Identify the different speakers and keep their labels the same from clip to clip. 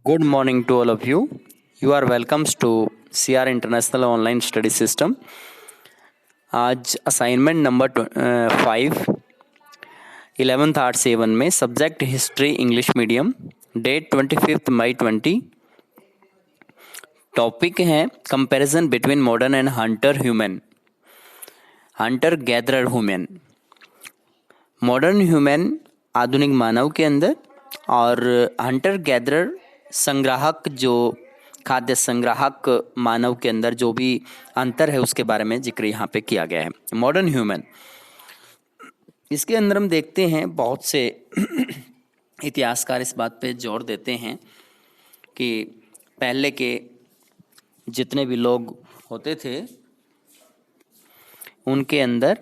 Speaker 1: Good morning to all of you. You are welcomes to CR International Online Study System. आज assignment number 5 11th art 7 में subject history English medium date 25 मई 20। Topic है comparison between modern and hunter gatherer human. Modern human आधुनिक मानव के अंदर और Hunter gatherer संग्राहक जो खाद्य संग्राहक मानव के अंदर जो भी अंतर है उसके बारे में जिक्र यहाँ पे किया गया है। मॉडर्न ह्यूमन, इसके अंदर हम देखते हैं बहुत से इतिहासकार इस बात पे जोर देते हैं कि पहले के जितने भी लोग होते थे उनके अंदर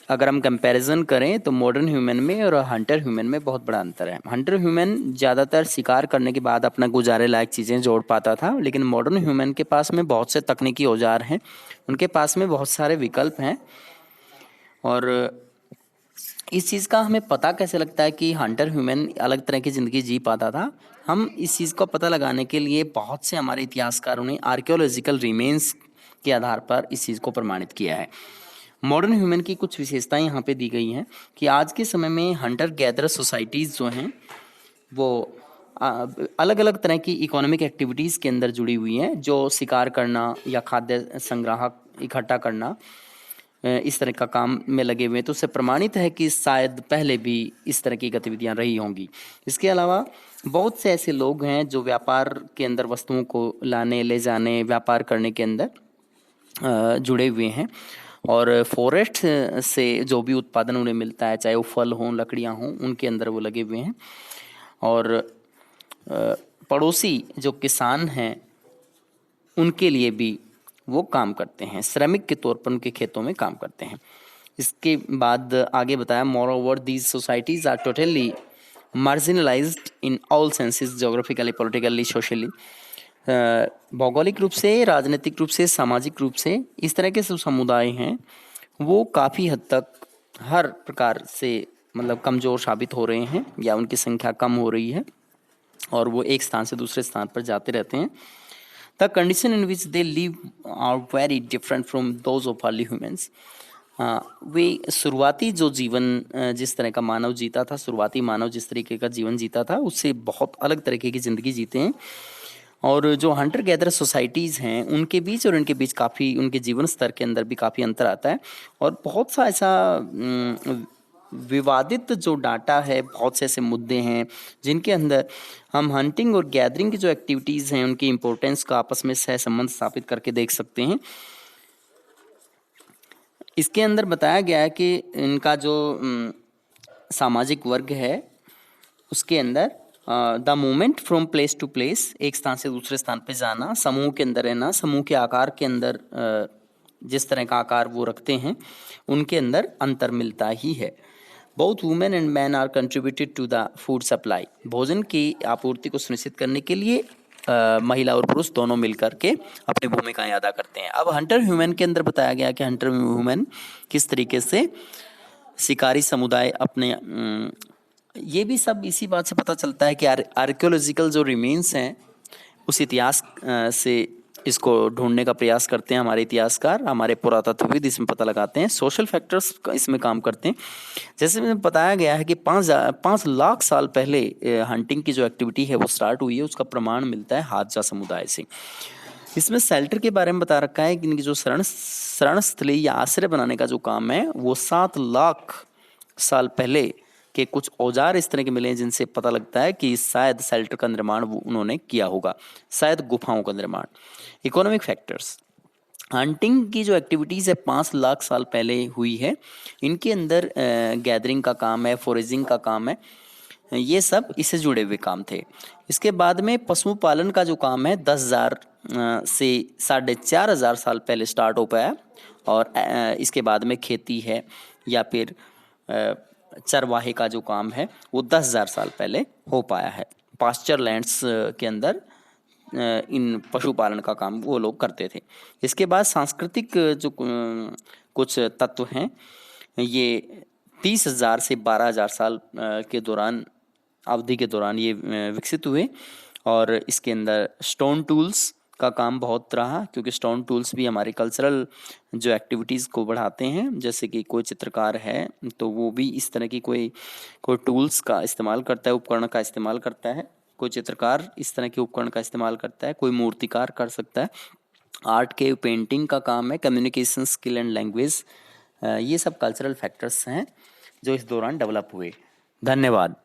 Speaker 1: अगर हम कंपैरिजन करें तो मॉडर्न ह्यूमन में और हंटर ह्यूमन में बहुत बड़ा अंतर है। हंटर ह्यूमन ज़्यादातर शिकार करने के बाद अपना गुजारे लायक चीज़ें जोड़ पाता था, लेकिन मॉडर्न ह्यूमन के पास में बहुत से तकनीकी औजार हैं, उनके पास में बहुत सारे विकल्प हैं। और इस चीज़ का हमें पता कैसे लगता है कि हंटर ह्यूमन अलग तरह की ज़िंदगी जी पाता था? हम इस चीज़ को पता लगाने के लिए बहुत से हमारे इतिहासकारों ने आर्कियोलॉजिकल रिमेन्स के आधार पर इस चीज़ को प्रमाणित किया है। मॉडर्न ह्यूमन की कुछ विशेषताएं यहाँ पे दी गई हैं कि आज के समय में हंटर गैदरर सोसाइटीज़ जो हैं वो अलग अलग तरह की इकोनॉमिक एक्टिविटीज़ के अंदर जुड़ी हुई हैं, जो शिकार करना या खाद्य संग्राहक इकट्ठा करना इस तरह का काम में लगे हुए हैं। तो उससे प्रमाणित है कि शायद पहले भी इस तरह की गतिविधियां रही होंगी। इसके अलावा बहुत से ऐसे लोग हैं जो व्यापार के अंदर वस्तुओं को लाने ले जाने व्यापार करने के अंदर जुड़े हुए हैं, और फॉरेस्ट से जो भी उत्पादन उन्हें मिलता है, चाहे वो फल हों लकड़ियाँ हों, उनके अंदर वो लगे हुए हैं। और पड़ोसी जो किसान हैं उनके लिए भी वो काम करते हैं, श्रमिक के तौर पर उनके खेतों में काम करते हैं। इसके बाद आगे बताया, moreover these societies are totally marginalised in all senses, geographically, politically, socially. भौगोलिक रूप से, राजनीतिक रूप से, सामाजिक रूप से इस तरह के जो समुदाय हैं वो काफ़ी हद तक हर प्रकार से मतलब कमज़ोर साबित हो रहे हैं या उनकी संख्या कम हो रही है और वो एक स्थान से दूसरे स्थान पर जाते रहते हैं। The condition in which they live are very different from those of early humans. वे शुरुआती जो जीवन जिस तरह का मानव जीता था, शुरुआती मानव जिस तरीके का जीवन जीता था उससे बहुत अलग तरीके की ज़िंदगी जीते हैं। और जो हंटर गैदर सोसाइटीज़ हैं उनके बीच और इनके बीच काफ़ी उनके जीवन स्तर के अंदर भी काफ़ी अंतर आता है। और बहुत सा ऐसा विवादित जो डाटा है, बहुत से ऐसे मुद्दे हैं जिनके अंदर हम हंटिंग और गैदरिंग की जो एक्टिविटीज़ हैं उनकी इम्पोर्टेंस का आपस में सहसंबंध स्थापित करके देख सकते हैं। इसके अंदर बताया गया है कि इनका जो सामाजिक वर्ग है उसके अंदर the movement from place to place, एक स्थान से दूसरे स्थान पे जाना, समूह के अंदर रहना, समूह के आकार के अंदर जिस तरह का आकार वो रखते हैं उनके अंदर अंतर मिलता ही है। Both women and man are contributed to the food supply, भोजन की आपूर्ति को सुनिश्चित करने के लिए महिला और पुरुष दोनों मिलकर के अपनी भूमिकाएं अदा करते हैं। अब हंटर ह्यूमन के अंदर बताया गया कि हंटर ह्यूमन किस तरीके से शिकारी समुदाय अपने ये भी सब इसी बात से पता चलता है कि आर्कियोलॉजिकल जो रिमेन्स हैं उस इतिहास से इसको ढूंढने का प्रयास करते हैं हमारे इतिहासकार, हमारे पुरातत्वविद इसमें पता लगाते हैं, सोशल फैक्टर्स इसमें काम करते हैं। जैसे मैंने बताया गया है कि 5 लाख साल पहले हंटिंग की जो एक्टिविटी है वो स्टार्ट हुई है, उसका प्रमाण मिलता है हादजा समुदाय से। इसमें शेल्टर के बारे में बता रखा है कि इनकी जो शरण स्थली या आश्रय बनाने का जो काम है वो 7 लाख साल पहले के कुछ औजार इस तरह के मिले हैं जिनसे पता लगता है कि शायद शेल्टर का निर्माण उन्होंने किया होगा, शायद गुफाओं का निर्माण। इकोनॉमिक फैक्टर्स, हंटिंग की जो एक्टिविटीज़ है 5 लाख साल पहले हुई है, इनके अंदर गैदरिंग का काम है, फोरेजिंग का काम है, ये सब इससे जुड़े हुए काम थे। इसके बाद में पशुपालन का जो काम है 10,000 से 4,500 साल पहले स्टार्ट हो पाया, और इसके बाद में खेती है या फिर चरवाहे का जो काम है वो 10,000 साल पहले हो पाया है। पास्चर लैंड्स के अंदर इन पशुपालन का काम वो लोग करते थे। इसके बाद सांस्कृतिक जो कुछ तत्व हैं ये 30,000 से 12,000 साल के दौरान अवधि के दौरान ये विकसित हुए, और इसके अंदर स्टोन टूल्स का काम बहुत रहा, क्योंकि स्टोन टूल्स भी हमारी कल्चरल जो एक्टिविटीज़ को बढ़ाते हैं। जैसे कि कोई चित्रकार है तो वो भी इस तरह की कोई कोई टूल्स का इस्तेमाल करता है, उपकरण का इस्तेमाल करता है। कोई चित्रकार इस तरह के उपकरण का इस्तेमाल करता है, कोई मूर्तिकार कर सकता है। आर्ट के पेंटिंग का काम है, कम्युनिकेशन स्किल एंड लैंग्वेज। ये सब कल्चरल फैक्टर्स हैं जो इस दौरान डेवलप हुए। धन्यवाद।